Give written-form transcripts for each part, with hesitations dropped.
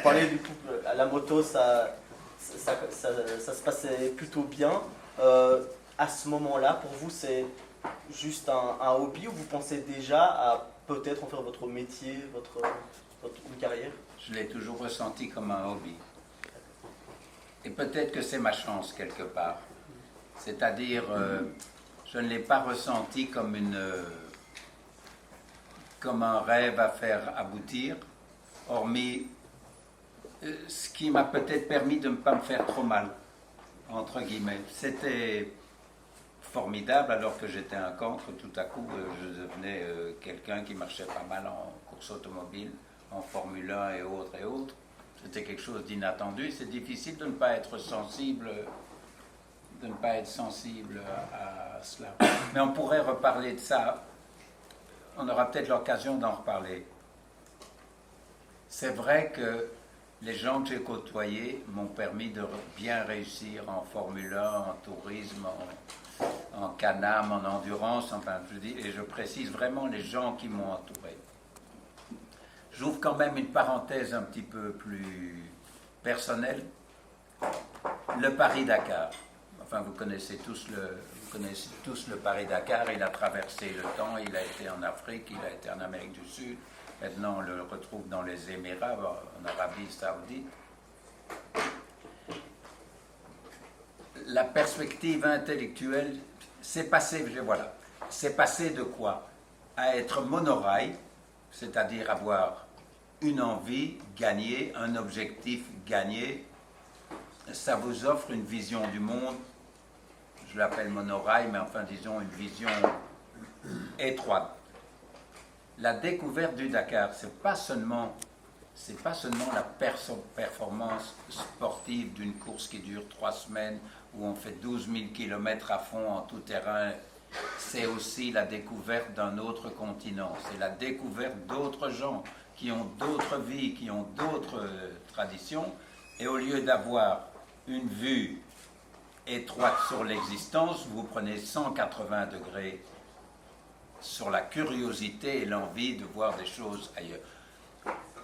parlais du coup, à la moto, ça se passait plutôt bien. À ce moment-là, pour vous, c'est juste un hobby ou vous pensez déjà à peut-être en faire votre métier, une carrière? Je l'ai toujours ressenti comme un hobby. Et peut-être que c'est ma chance quelque part. C'est-à-dire, je ne l'ai pas ressenti comme un rêve à faire aboutir, hormis ce qui m'a peut-être permis de ne pas me faire trop mal, entre guillemets. C'était formidable alors que j'étais un cancre, tout à coup je devenais quelqu'un qui marchait pas mal en course automobile, en Formule 1 et autres et autres. C'était quelque chose d'inattendu. C'est difficile de ne pas être sensible, à cela. Mais on pourrait reparler de ça. On aura peut-être l'occasion d'en reparler. C'est vrai que les gens que j'ai côtoyés m'ont permis de bien réussir en Formule 1, en tourisme, en Can-Am, en endurance, enfin, et je précise vraiment les gens qui m'ont entouré. J'ouvre quand même une parenthèse un petit peu plus personnelle. Le Paris-Dakar. Enfin, vous connaissez tous le Paris-Dakar. Il a traversé le temps, il a été en Afrique, il a été en Amérique du Sud. Maintenant, on le retrouve dans les Émirats, en Arabie Saoudite. La perspective intellectuelle, c'est passé de quoi? À être monorail, c'est-à-dire avoir une envie gagnée, un objectif gagné. Ça vous offre une vision du monde, je l'appelle monorail, mais enfin disons une vision étroite. La découverte du Dakar, c'est pas seulement la performance sportive d'une course qui dure 3 semaines, où on fait 12 000 km à fond en tout terrain. C'est aussi la découverte d'un autre continent, c'est la découverte d'autres gens qui ont d'autres vies, qui ont d'autres traditions, et au lieu d'avoir une vue étroite sur l'existence, vous prenez 180 degrés sur la curiosité et l'envie de voir des choses ailleurs.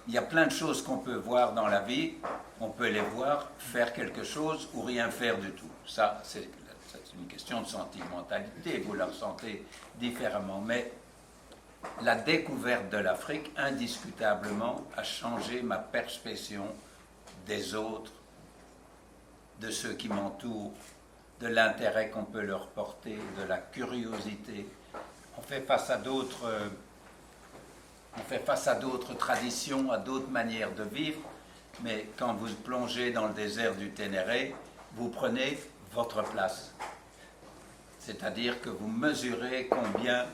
Il y a plein de choses qu'on peut voir dans la vie, on peut les voir, faire quelque chose ou rien faire du tout. Ça, c'est une question de sentimentalité, vous la ressentez différemment. Mais la découverte de l'Afrique, indiscutablement, a changé ma perception des autres, de ceux qui m'entourent, de l'intérêt qu'on peut leur porter, de la curiosité. On fait face à d'autres traditions, à d'autres manières de vivre, mais quand vous plongez dans le désert du Ténéré, vous prenez votre place. C'est-à-dire que vous mesurez combien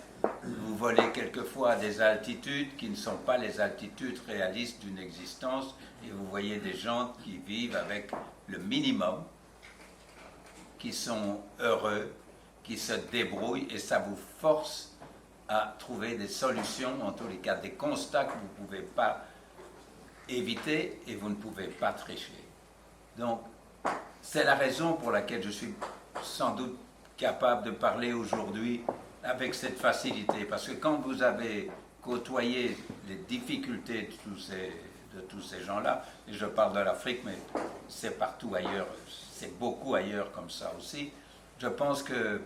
vous volez quelquefois à des altitudes qui ne sont pas les altitudes réalistes d'une existence, et vous voyez des gens qui vivent avec le minimum, qui sont heureux, qui se débrouillent, et ça vous force à trouver des solutions, en tous les cas des constats que vous ne pouvez pas éviter et vous ne pouvez pas tricher. Donc, c'est la raison pour laquelle je suis sans doute capable de parler aujourd'hui avec cette facilité, parce que quand vous avez côtoyé les difficultés de tous ces gens-là, et je parle de l'Afrique, mais c'est partout ailleurs, c'est beaucoup ailleurs comme ça aussi, je pense que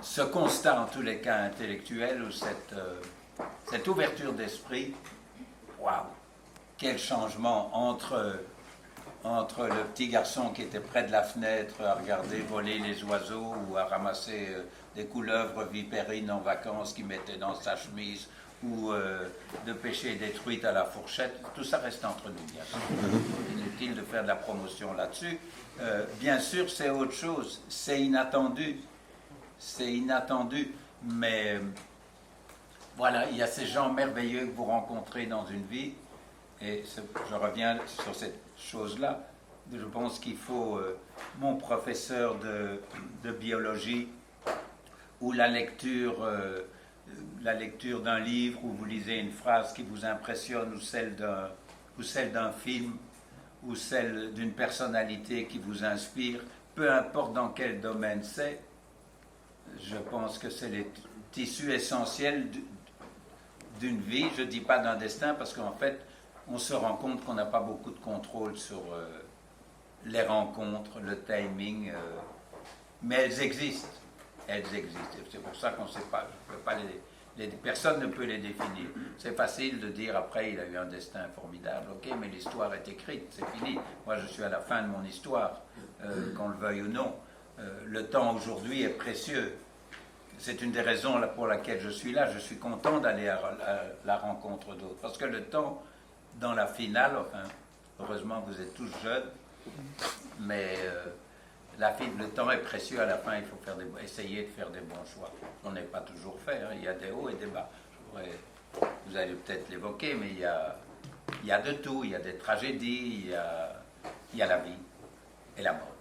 ce constat, en tous les cas intellectuel, ou cette ouverture d'esprit, waouh, quel changement entre le petit garçon qui était près de la fenêtre à regarder voler les oiseaux ou à ramasser des couleuvres vipérines en vacances qu'il mettait dans sa chemise, ou de pêcher des truites à la fourchette. Tout ça reste entre nous, bien sûr. Inutile de faire de la promotion là-dessus. Bien sûr, c'est autre chose, c'est inattendu, mais voilà, il y a ces gens merveilleux que vous rencontrez dans une vie, et je reviens sur cette chose-là. Je pense qu'il faut, mon professeur de biologie, ou la lecture d'un livre, où vous lisez une phrase qui vous impressionne, ou celle d'un film, ou celle d'une personnalité qui vous inspire, peu importe dans quel domaine c'est, je pense que c'est les tissus essentiels d'une vie, je ne dis pas d'un destin, parce qu'en fait, on se rend compte qu'on n'a pas beaucoup de contrôle sur les rencontres, le timing, mais elles existent. Elles existent. C'est pour ça qu'on ne sait pas. Je peux pas personne ne peut les définir. C'est facile de dire après il a eu un destin formidable. Ok, mais l'histoire est écrite, c'est fini. Moi je suis à la fin de mon histoire, qu'on le veuille ou non. Le temps aujourd'hui est précieux. C'est une des raisons pour laquelle je suis là. Je suis content d'aller à la rencontre d'autres. Parce que le temps, dans la finale, enfin, heureusement vous êtes tous jeunes, mais le temps est précieux à la fin, il faut essayer de faire des bons choix. On n'est pas toujours fait, hein. Il y a des hauts et des bas. Vous allez peut-être l'évoquer, mais il y a de tout. Il y a des tragédies, il y a la vie et la mort.